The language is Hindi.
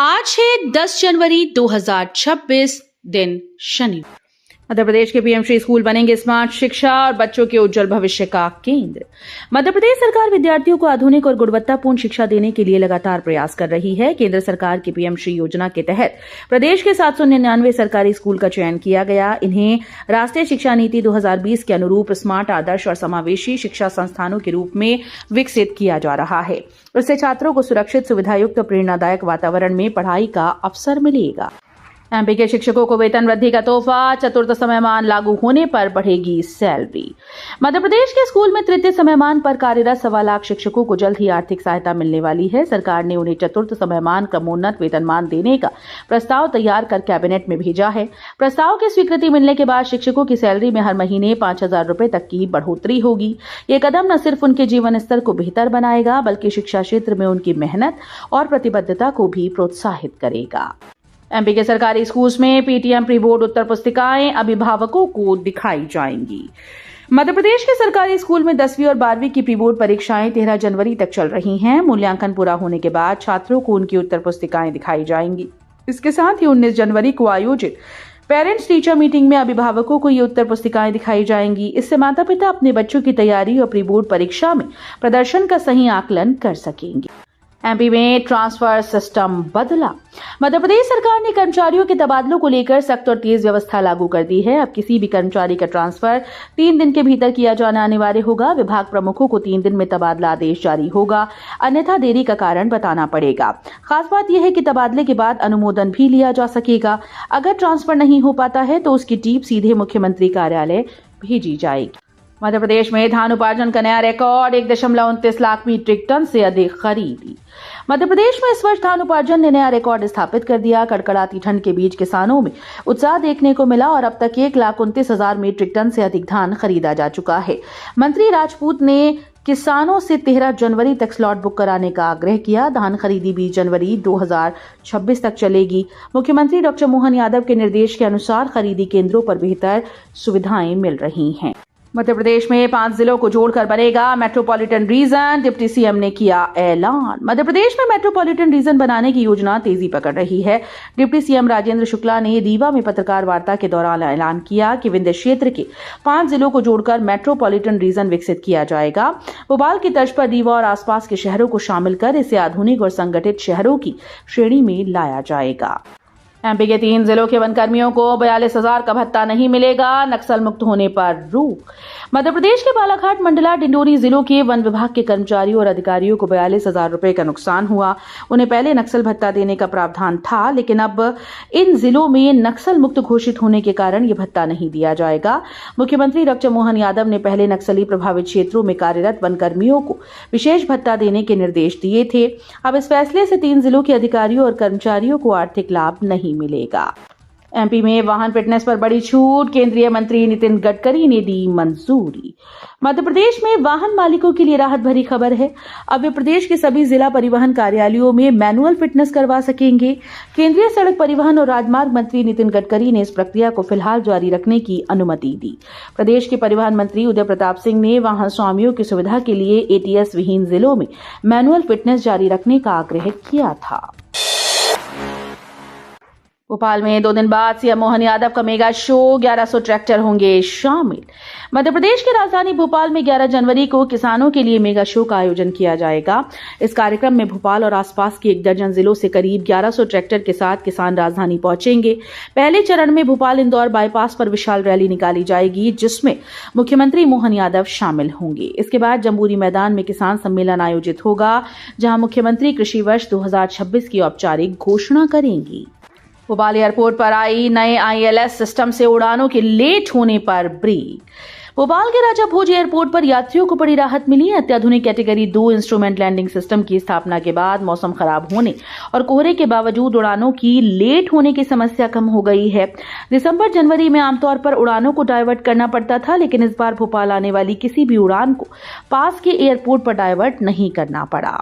आज है 10 जनवरी 2026 दिन शनिवार। मध्य प्रदेश के पीएम श्री स्कूल बनेंगे स्मार्ट शिक्षा और बच्चों के उज्जवल भविष्य का केंद्र। मध्य प्रदेश सरकार विद्यार्थियों को आधुनिक और गुणवत्तापूर्ण शिक्षा देने के लिए लगातार प्रयास कर रही है। केंद्र सरकार की पीएम श्री योजना के तहत प्रदेश के 799 सरकारी स्कूल का चयन किया गया। इन्हें राष्ट्रीय शिक्षा नीति 2020 के अनुरूप स्मार्ट, आदर्श और समावेशी शिक्षा संस्थानों के रूप में विकसित किया जा रहा है। इससे छात्रों को सुरक्षित, सुविधायुक्त और प्रेरणादायक वातावरण में पढ़ाई का अवसर मिलेगा। एमपी के शिक्षकों को वेतन वृद्धि का तोहफा, चतुर्थ समयमान लागू होने पर बढ़ेगी सैलरी। मध्य प्रदेश के स्कूल में तृतीय समयमान पर कार्यरत 1.25 लाख शिक्षकों को जल्द ही आर्थिक सहायता मिलने वाली है। सरकार ने उन्हें चतुर्थ समयमान क्रमोन्नत वेतनमान देने का प्रस्ताव तैयार कर कैबिनेट में भेजा है। प्रस्ताव की स्वीकृति मिलने के बाद शिक्षकों की सैलरी में हर महीने 5,000 रुपए तक की बढ़ोतरी होगी। ये कदम न सिर्फ उनके जीवन स्तर को बेहतर बनाएगा, बल्कि शिक्षा क्षेत्र में उनकी मेहनत और प्रतिबद्धता को भी प्रोत्साहित करेगा। एमपी के सरकारी स्कूल्स में पीटीएम प्री बोर्ड उत्तर पुस्तिकाएं अभिभावकों को दिखाई जाएंगी। मध्य प्रदेश के सरकारी स्कूल में 10वीं और 12वीं की प्री बोर्ड परीक्षाएं 13 जनवरी तक चल रही हैं। मूल्यांकन पूरा होने के बाद छात्रों को उनकी उत्तर पुस्तिकाएं दिखाई जाएंगी। इसके साथ ही 19 जनवरी को आयोजित पेरेंट्स टीचर मीटिंग में अभिभावकों को ये उत्तर पुस्तिकाएं दिखाई जाएंगी। इससे माता पिता अपने बच्चों की तैयारी और प्री बोर्ड परीक्षा में प्रदर्शन का सही आकलन कर सकेंगे। एमपी में ट्रांसफर सिस्टम बदला। मध्य प्रदेश सरकार ने कर्मचारियों के तबादलों को लेकर सख्त और तेज व्यवस्था लागू कर दी है। अब किसी भी कर्मचारी का ट्रांसफर 3 दिन के भीतर किया जाना अनिवार्य होगा। विभाग प्रमुखों को 3 दिन में तबादला आदेश जारी होगा, अन्यथा देरी का कारण बताना पड़ेगा। खास बात यह है कि तबादले के बाद अनुमोदन भी लिया जा सकेगा। अगर ट्रांसफर नहीं हो पाता है तो उसकी टीप सीधे मुख्यमंत्री कार्यालय भेजी जाएगी। मध्य प्रदेश में धान उपार्जन का नया रिकॉर्ड, 1.29 लाख मीट्रिक टन से अधिक खरीदी। मध्य प्रदेश में इस वर्ष धान उपार्जन ने नया रिकॉर्ड स्थापित कर दिया। कड़कड़ाती ठंड के बीच किसानों में उत्साह देखने को मिला और अब तक 1,29,000 मीट्रिक टन से अधिक धान खरीदा जा चुका है। मंत्री राजपूत ने किसानों से 13 जनवरी तक स्लॉट बुक कराने का आग्रह किया। धान खरीदी 20 जनवरी 2026 तक चलेगी। मुख्यमंत्री डॉक्टर मोहन यादव के निर्देश के अनुसार खरीदी केंद्रों पर बेहतर सुविधाएं मिल रही हैं। मध्य प्रदेश में 5 जिलों को जोड़कर बनेगा मेट्रोपॉलिटन रीजन, डिप्टी सीएम ने किया ऐलान। मध्य प्रदेश में मेट्रोपॉलिटन रीजन बनाने की योजना तेजी पकड़ रही है। डिप्टी सीएम राजेंद्र शुक्ला ने रीवा में पत्रकार वार्ता के दौरान ऐलान किया कि विंध्य क्षेत्र के 5 जिलों को जोड़कर मेट्रोपॉलिटन रीजन विकसित किया जाएगा। भोपाल की तर्ज पर रीवा और आसपास के शहरों को शामिल कर इसे आधुनिक और संगठित शहरों की श्रेणी में लाया जाएगा। एमपी के 3 जिलों के वनकर्मियों को 42,000 का भत्ता नहीं मिलेगा, नक्सल मुक्त होने पर रोक। मध्य प्रदेश के बालाघाट, मंडला, डिंडोरी जिलों के वन विभाग के कर्मचारियों और अधिकारियों को 42,000 रुपए का नुकसान हुआ। उन्हें पहले नक्सल भत्ता देने का प्रावधान था, लेकिन अब इन जिलों में नक्सल मुक्त घोषित होने के कारण यह भत्ता नहीं दिया जाएगा। मुख्यमंत्री डॉक्टर मोहन यादव ने पहले नक्सली प्रभावित क्षेत्रों में कार्यरत वनकर्मियों को विशेष भत्ता देने के निर्देश दिए थे। अब इस फैसले से 3 जिलों के अधिकारियों और कर्मचारियों को आर्थिक लाभ नहीं मिलेगा। एमपी में वाहन फिटनेस पर बड़ी छूट, केंद्रीय मंत्री नितिन गडकरी ने दी मंजूरी। मध्य प्रदेश में वाहन मालिकों के लिए राहत भरी खबर है। अब वे प्रदेश के सभी जिला परिवहन कार्यालयों में मैनुअल फिटनेस करवा सकेंगे। केंद्रीय सड़क परिवहन और राजमार्ग मंत्री नितिन गडकरी ने इस प्रक्रिया को फिलहाल जारी रखने की अनुमति दी। प्रदेश के परिवहन मंत्री उदय प्रताप सिंह ने वाहन स्वामियों की सुविधा के लिए एटीएस विहीन जिलों में मैनुअल फिटनेस जारी रखने का आग्रह किया था। भोपाल में 2 दिन बाद सीएम मोहन यादव का मेगा शो, 1100 ट्रैक्टर होंगे शामिल। मध्य प्रदेश की राजधानी भोपाल में 11 जनवरी को किसानों के लिए मेगा शो का आयोजन किया जाएगा। इस कार्यक्रम में भोपाल और आसपास के 1 दर्जन जिलों से करीब 1100 ट्रैक्टर के साथ किसान राजधानी पहुंचेंगे। पहले चरण में भोपाल इंदौर बाईपास पर विशाल रैली निकाली जाएगी, जिसमें मुख्यमंत्री मोहन यादव शामिल होंगे। इसके बाद जम्बूरी मैदान में किसान सम्मेलन आयोजित होगा, जहां मुख्यमंत्री कृषि वर्ष 2026 की औपचारिक घोषणा करेंगी। भोपाल एयरपोर्ट पर आई नए आईएलएस सिस्टम से उड़ानों के लेट होने पर ब्रेक। भोपाल के राजा भोज एयरपोर्ट पर यात्रियों को बड़ी राहत मिली। अत्याधुनिक कैटेगरी 2 इंस्ट्रूमेंट लैंडिंग सिस्टम की स्थापना के बाद मौसम खराब होने और कोहरे के बावजूद उड़ानों की लेट होने की समस्या कम हो गई है। दिसंबर जनवरी में आमतौर पर उड़ानों को डायवर्ट करना पड़ता था, लेकिन इस बार भोपाल आने वाली किसी भी उड़ान को पास के एयरपोर्ट पर डायवर्ट नहीं करना पड़ा।